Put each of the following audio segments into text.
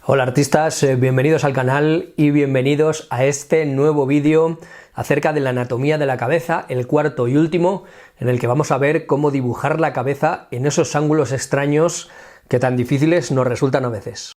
Hola artistas, bienvenidos al canal y bienvenidos a este nuevo vídeo acerca de la anatomía de la cabeza, el cuarto y último, en el que vamos a ver cómo dibujar la cabeza en esos ángulos extraños que tan difíciles nos resultan a veces.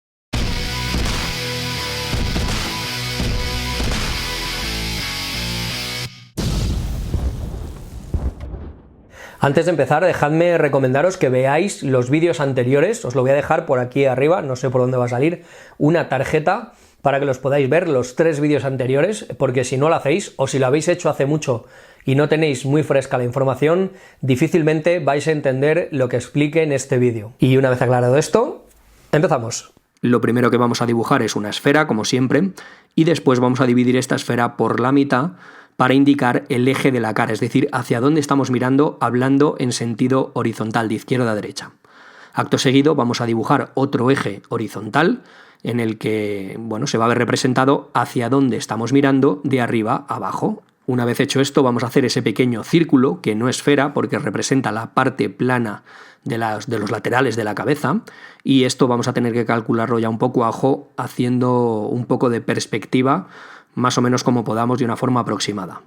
Antes de empezar, dejadme recomendaros que veáis los vídeos anteriores, os lo voy a dejar por aquí arriba, no sé por dónde va a salir, una tarjeta para que los podáis ver, los 3 vídeos anteriores, porque si no lo hacéis, o si lo habéis hecho hace mucho y no tenéis muy fresca la información, difícilmente vais a entender lo que explique en este vídeo. Y una vez aclarado esto, empezamos. Lo primero que vamos a dibujar es una esfera, como siempre, y después vamos a dividir esta esfera por la mitad, para indicar el eje de la cara, es decir, hacia dónde estamos mirando hablando en sentido horizontal, de izquierda a derecha. Acto seguido vamos a dibujar otro eje horizontal en el que, bueno, se va a ver representado hacia dónde estamos mirando de arriba a abajo. Una vez hecho esto vamos a hacer ese pequeño círculo, que no es esfera porque representa la parte plana de los laterales de la cabeza, y esto vamos a tener que calcularlo ya un poco a ojo, haciendo un poco de perspectiva, más o menos como podamos, de una forma aproximada.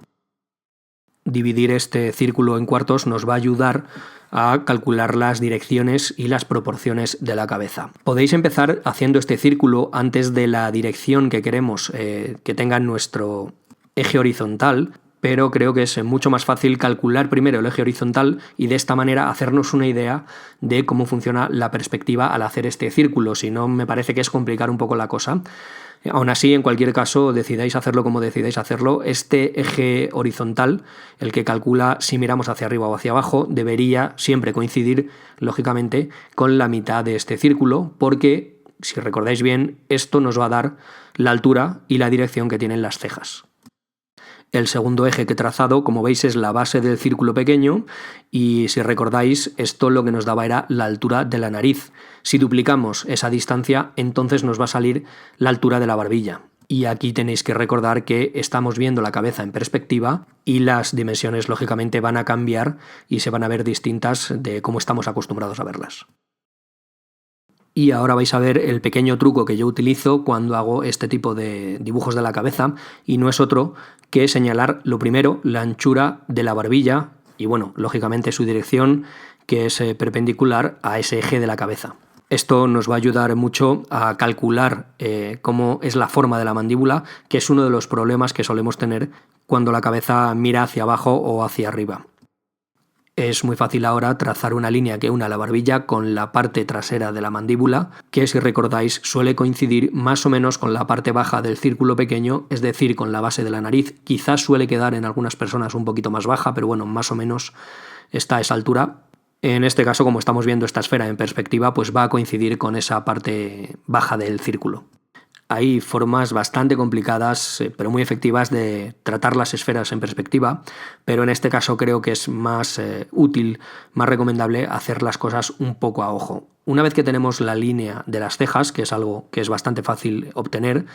Dividir este círculo en cuartos nos va a ayudar a calcular las direcciones y las proporciones de la cabeza. Podéis empezar haciendo este círculo antes de la dirección que queremos que tenga nuestro eje horizontal, pero creo que es mucho más fácil calcular primero el eje horizontal y de esta manera hacernos una idea de cómo funciona la perspectiva al hacer este círculo. Si no, me parece que es complicar un poco la cosa. Aún así, en cualquier caso, decidáis hacerlo como decidáis hacerlo, este eje horizontal, el que calcula si miramos hacia arriba o hacia abajo, debería siempre coincidir, lógicamente, con la mitad de este círculo, porque, si recordáis bien, esto nos va a dar la altura y la dirección que tienen las cejas. El segundo eje que he trazado, como veis, es la base del círculo pequeño y, si recordáis, esto lo que nos daba era la altura de la nariz. Si duplicamos esa distancia, entonces nos va a salir la altura de la barbilla. Y aquí tenéis que recordar que estamos viendo la cabeza en perspectiva y las dimensiones, lógicamente, van a cambiar y se van a ver distintas de cómo estamos acostumbrados a verlas. Y ahora vais a ver el pequeño truco que yo utilizo cuando hago este tipo de dibujos de la cabeza, y no es otro que señalar lo primero, la anchura de la barbilla y, bueno, lógicamente su dirección, que es perpendicular a ese eje de la cabeza. Esto nos va a ayudar mucho a calcular cómo es la forma de la mandíbula, que es uno de los problemas que solemos tener cuando la cabeza mira hacia abajo o hacia arriba. Es muy fácil ahora trazar una línea que una la barbilla con la parte trasera de la mandíbula, que, si recordáis, suele coincidir más o menos con la parte baja del círculo pequeño, es decir, con la base de la nariz. Quizás suele quedar en algunas personas un poquito más baja, pero bueno, más o menos está a esa altura. En este caso, como estamos viendo esta esfera en perspectiva, pues va a coincidir con esa parte baja del círculo. Hay formas bastante complicadas, pero muy efectivas, de tratar las esferas en perspectiva, pero en este caso creo que es más útil, más recomendable hacer las cosas un poco a ojo. Una vez que tenemos la línea de las cejas, que es algo que es bastante fácil obtener,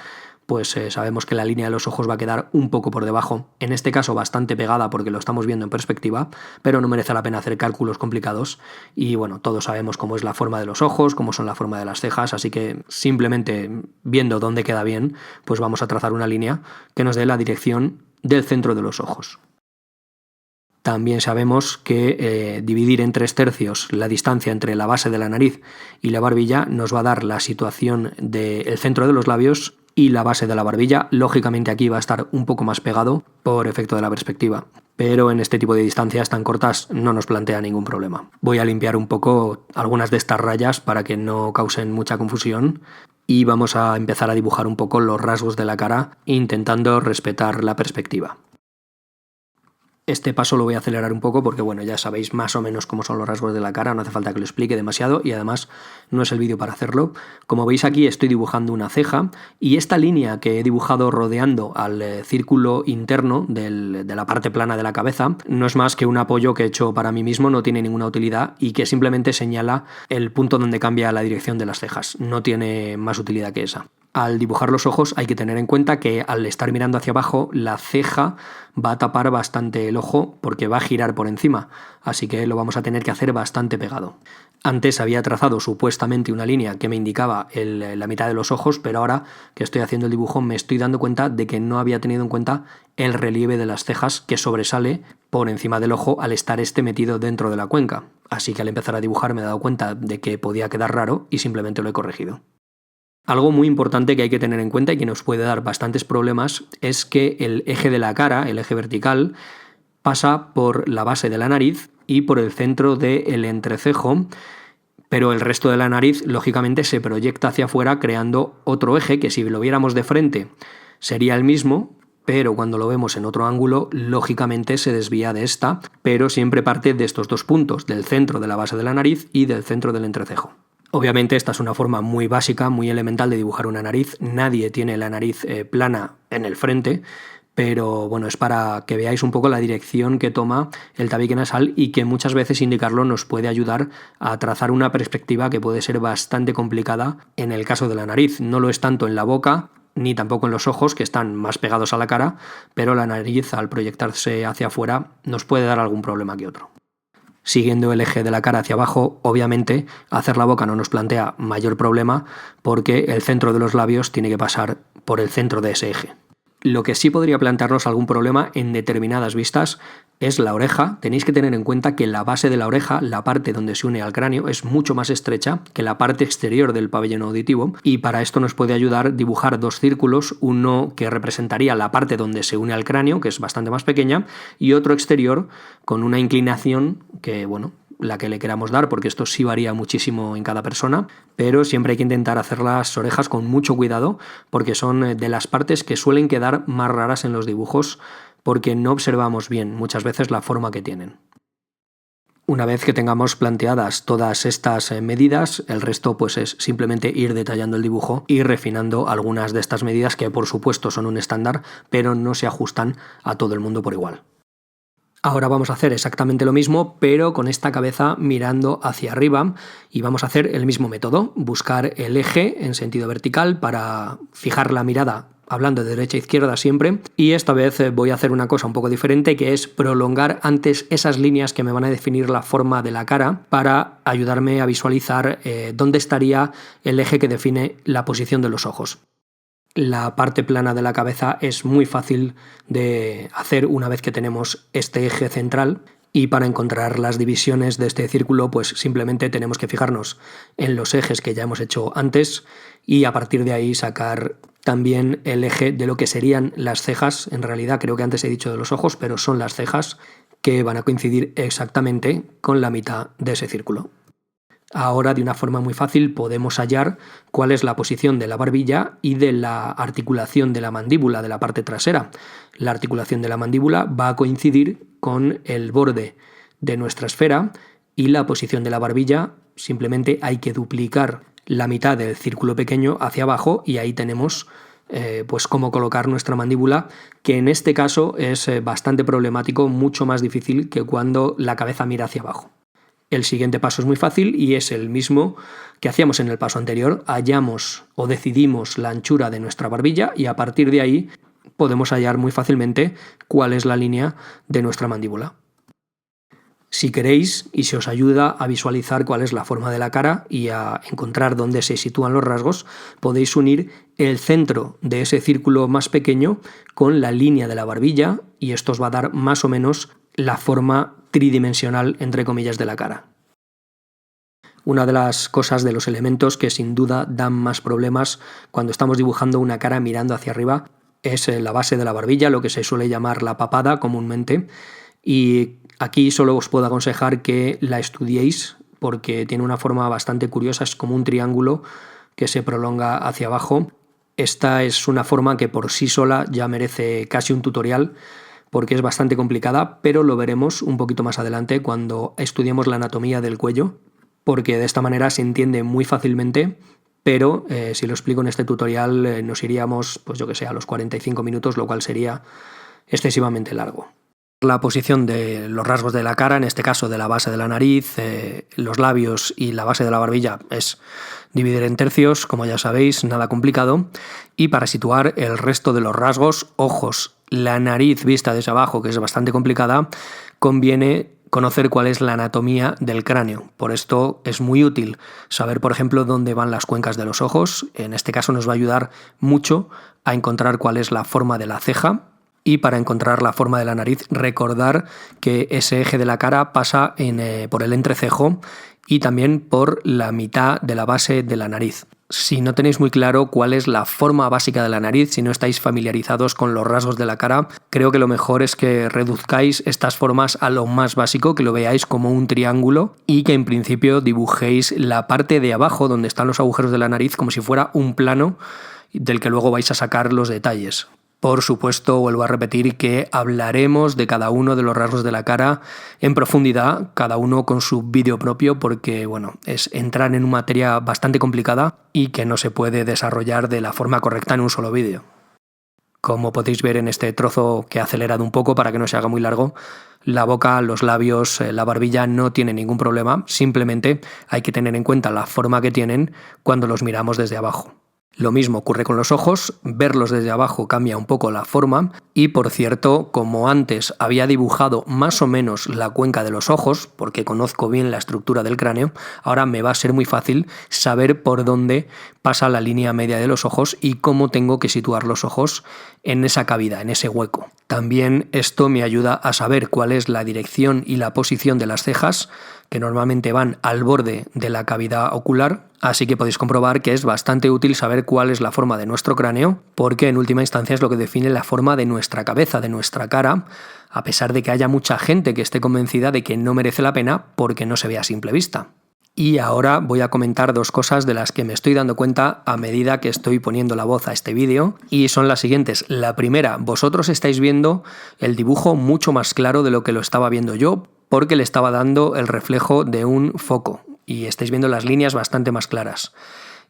pues sabemos que la línea de los ojos va a quedar un poco por debajo, en este caso bastante pegada porque lo estamos viendo en perspectiva, pero no merece la pena hacer cálculos complicados y, bueno, todos sabemos cómo es la forma de los ojos, cómo son la forma de las cejas, así que simplemente viendo dónde queda bien, pues vamos a trazar una línea que nos dé la dirección del centro de los ojos. También sabemos que dividir en 3/3 la distancia entre la base de la nariz y la barbilla nos va a dar la situación del centro de los labios y la base de la barbilla. Lógicamente aquí va a estar un poco más pegado por efecto de la perspectiva, pero en este tipo de distancias tan cortas no nos plantea ningún problema. Voy a limpiar un poco algunas de estas rayas para que no causen mucha confusión y vamos a empezar a dibujar un poco los rasgos de la cara, intentando respetar la perspectiva. Este paso lo voy a acelerar un poco porque, bueno, ya sabéis más o menos cómo son los rasgos de la cara, no hace falta que lo explique demasiado y además no es el vídeo para hacerlo. Como veis, aquí estoy dibujando una ceja y esta línea que he dibujado rodeando al círculo interno de la parte plana de la cabeza no es más que un apoyo que he hecho para mí mismo, no tiene ninguna utilidad y que simplemente señala el punto donde cambia la dirección de las cejas, no tiene más utilidad que esa. Al dibujar los ojos hay que tener en cuenta que al estar mirando hacia abajo, la ceja va a tapar bastante el ojo porque va a girar por encima, así que lo vamos a tener que hacer bastante pegado. Antes había trazado supuestamente una línea que me indicaba la mitad de los ojos, pero ahora que estoy haciendo el dibujo me estoy dando cuenta de que no había tenido en cuenta el relieve de las cejas que sobresale por encima del ojo al estar metido dentro de la cuenca. Así que al empezar a dibujar me he dado cuenta de que podía quedar raro y simplemente lo he corregido. Algo muy importante que hay que tener en cuenta y que nos puede dar bastantes problemas es que el eje de la cara, el eje vertical, pasa por la base de la nariz y por el centro del entrecejo, pero el resto de la nariz lógicamente se proyecta hacia afuera creando otro eje que si lo viéramos de frente sería el mismo, pero cuando lo vemos en otro ángulo lógicamente se desvía de esta, pero siempre parte de estos dos puntos, del centro de la base de la nariz y del centro del entrecejo. Obviamente esta es una forma muy básica, muy elemental de dibujar una nariz. Nadie tiene la nariz plana en el frente, pero bueno, es para que veáis un poco la dirección que toma el tabique nasal y que muchas veces indicarlo nos puede ayudar a trazar una perspectiva que puede ser bastante complicada en el caso de la nariz. No lo es tanto en la boca ni tampoco en los ojos, que están más pegados a la cara, pero la nariz al proyectarse hacia afuera nos puede dar algún problema que otro. Siguiendo el eje de la cara hacia abajo, obviamente hacer la boca no nos plantea mayor problema porque el centro de los labios tiene que pasar por el centro de ese eje. Lo que sí podría plantearnos algún problema en determinadas vistas es la oreja. Tenéis que tener en cuenta que la base de la oreja, la parte donde se une al cráneo, es mucho más estrecha que la parte exterior del pabellón auditivo y para esto nos puede ayudar dibujar dos círculos, uno que representaría la parte donde se une al cráneo, que es bastante más pequeña, y otro exterior con una inclinación que, bueno, la que le queramos dar, porque esto sí varía muchísimo en cada persona, pero siempre hay que intentar hacer las orejas con mucho cuidado porque son de las partes que suelen quedar más raras en los dibujos porque no observamos bien muchas veces la forma que tienen. Una vez que tengamos planteadas todas estas medidas, el resto pues es simplemente ir detallando el dibujo y refinando algunas de estas medidas que por supuesto son un estándar, pero no se ajustan a todo el mundo por igual. Ahora vamos a hacer exactamente lo mismo, pero con esta cabeza mirando hacia arriba y vamos a hacer el mismo método, buscar el eje en sentido vertical para fijar la mirada hablando de derecha a izquierda siempre, y esta vez voy a hacer una cosa un poco diferente que es prolongar antes esas líneas que me van a definir la forma de la cara para ayudarme a visualizar dónde estaría el eje que define la posición de los ojos. La parte plana de la cabeza es muy fácil de hacer una vez que tenemos este eje central y para encontrar las divisiones de este círculo pues simplemente tenemos que fijarnos en los ejes que ya hemos hecho antes y a partir de ahí sacar también el eje de lo que serían las cejas. En realidad creo que antes he dicho de los ojos, pero son las cejas que van a coincidir exactamente con la mitad de ese círculo. Ahora, de una forma muy fácil, podemos hallar cuál es la posición de la barbilla y de la articulación de la mandíbula, de la parte trasera. La articulación de la mandíbula va a coincidir con el borde de nuestra esfera y la posición de la barbilla simplemente hay que duplicar la mitad del círculo pequeño hacia abajo y ahí tenemos pues cómo colocar nuestra mandíbula, que en este caso es bastante problemático, mucho más difícil que cuando la cabeza mira hacia abajo. El siguiente paso es muy fácil y es el mismo que hacíamos en el paso anterior. Hallamos o decidimos la anchura de nuestra barbilla y a partir de ahí podemos hallar muy fácilmente cuál es la línea de nuestra mandíbula. Si queréis y si os ayuda a visualizar cuál es la forma de la cara y a encontrar dónde se sitúan los rasgos, podéis unir el centro de ese círculo más pequeño con la línea de la barbilla y esto os va a dar más o menos la forma tridimensional, entre comillas, de la cara. Una de las cosas, de los elementos que sin duda dan más problemas cuando estamos dibujando una cara mirando hacia arriba es la base de la barbilla, lo que se suele llamar la papada comúnmente, y aquí solo os puedo aconsejar que la estudiéis porque tiene una forma bastante curiosa, es como un triángulo que se prolonga hacia abajo. Esta es una forma que por sí sola ya merece casi un tutorial porque es bastante complicada, pero lo veremos un poquito más adelante cuando estudiemos la anatomía del cuello, porque de esta manera se entiende muy fácilmente, pero si lo explico en este tutorial nos iríamos, pues yo que sé, a los 45 minutos, lo cual sería excesivamente largo. La posición de los rasgos de la cara, en este caso de la base de la nariz, los labios y la base de la barbilla, es dividir en tercios, como ya sabéis, nada complicado. Y para situar el resto de los rasgos, ojos, la nariz vista desde abajo, que es bastante complicada, conviene conocer cuál es la anatomía del cráneo. Por esto es muy útil saber, por ejemplo, dónde van las cuencas de los ojos. En este caso nos va a ayudar mucho a encontrar cuál es la forma de la ceja. Y para encontrar la forma de la nariz, recordar que ese eje de la cara pasa por el entrecejo y también por la mitad de la base de la nariz. Si no tenéis muy claro cuál es la forma básica de la nariz, si no estáis familiarizados con los rasgos de la cara, creo que lo mejor es que reduzcáis estas formas a lo más básico, que lo veáis como un triángulo y que en principio dibujéis la parte de abajo donde están los agujeros de la nariz como si fuera un plano del que luego vais a sacar los detalles. Por supuesto, vuelvo a repetir que hablaremos de cada uno de los rasgos de la cara en profundidad, cada uno con su vídeo propio, porque bueno, es entrar en una materia bastante complicada y que no se puede desarrollar de la forma correcta en un solo vídeo. Como podéis ver en este trozo que he acelerado un poco para que no se haga muy largo, la boca, los labios, la barbilla no tienen ningún problema, simplemente hay que tener en cuenta la forma que tienen cuando los miramos desde abajo. Lo mismo ocurre con los ojos, verlos desde abajo cambia un poco la forma y, por cierto, como antes había dibujado más o menos la cuenca de los ojos, porque conozco bien la estructura del cráneo, ahora me va a ser muy fácil saber por dónde pasa la línea media de los ojos y cómo tengo que situar los ojos en esa cavidad, en ese hueco. También esto me ayuda a saber cuál es la dirección y la posición de las cejas, que normalmente van al borde de la cavidad ocular, así que podéis comprobar que es bastante útil saber cuál es la forma de nuestro cráneo, porque en última instancia es lo que define la forma de nuestra cabeza, de nuestra cara, a pesar de que haya mucha gente que esté convencida de que no merece la pena porque no se ve a simple vista. Y ahora voy a comentar dos cosas de las que me estoy dando cuenta a medida que estoy poniendo la voz a este vídeo, y son las siguientes. La primera, vosotros estáis viendo el dibujo mucho más claro de lo que lo estaba viendo yo, porque le estaba dando el reflejo de un foco y estáis viendo las líneas bastante más claras.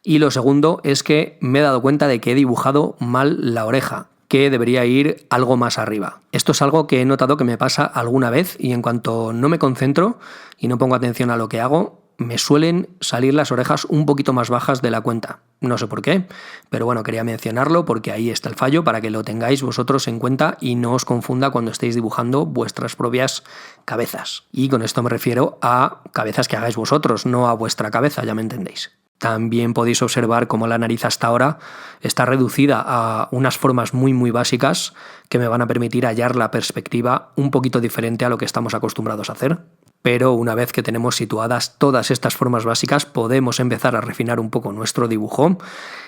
Y lo segundo es que me he dado cuenta de que he dibujado mal la oreja, que debería ir algo más arriba. Esto es algo que he notado que me pasa alguna vez y en cuanto no me concentro y no pongo atención a lo que hago, me suelen salir las orejas un poquito más bajas de la cuenta. No sé por qué, pero bueno, quería mencionarlo porque ahí está el fallo para que lo tengáis vosotros en cuenta y no os confunda cuando estéis dibujando vuestras propias cabezas. Y con esto me refiero a cabezas que hagáis vosotros, no a vuestra cabeza, ya me entendéis. También podéis observar cómo la nariz hasta ahora está reducida a unas formas muy básicas que me van a permitir hallar la perspectiva un poquito diferente a lo que estamos acostumbrados a hacer. Pero una vez que tenemos situadas todas estas formas básicas, podemos empezar a refinar un poco nuestro dibujo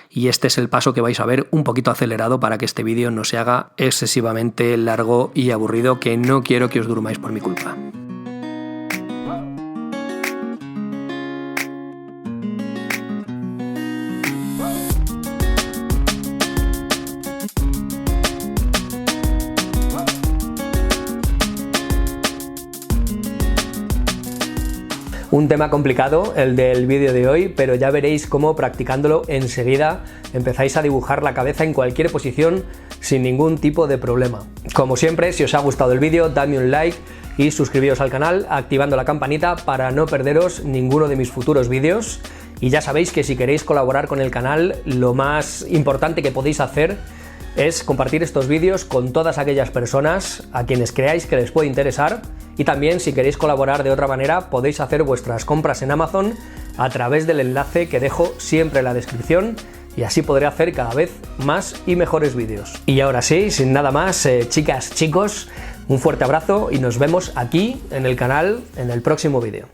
y este es el paso que vais a ver un poquito acelerado para que este vídeo no se haga excesivamente largo y aburrido, que no quiero que os durmáis por mi culpa. Un tema complicado el del vídeo de hoy, pero ya veréis cómo practicándolo enseguida empezáis a dibujar la cabeza en cualquier posición sin ningún tipo de problema. Como siempre, si os ha gustado el vídeo, dadme un like y suscribíos al canal activando la campanita para no perderos ninguno de mis futuros vídeos. Y ya sabéis que si queréis colaborar con el canal, lo más importante que podéis hacer es compartir estos vídeos con todas aquellas personas a quienes creáis que les puede interesar, y también si queréis colaborar de otra manera podéis hacer vuestras compras en Amazon a través del enlace que dejo siempre en la descripción y así podré hacer cada vez más y mejores vídeos. Y ahora sí, sin nada más, chicas, chicos, un fuerte abrazo y nos vemos aquí en el canal en el próximo vídeo.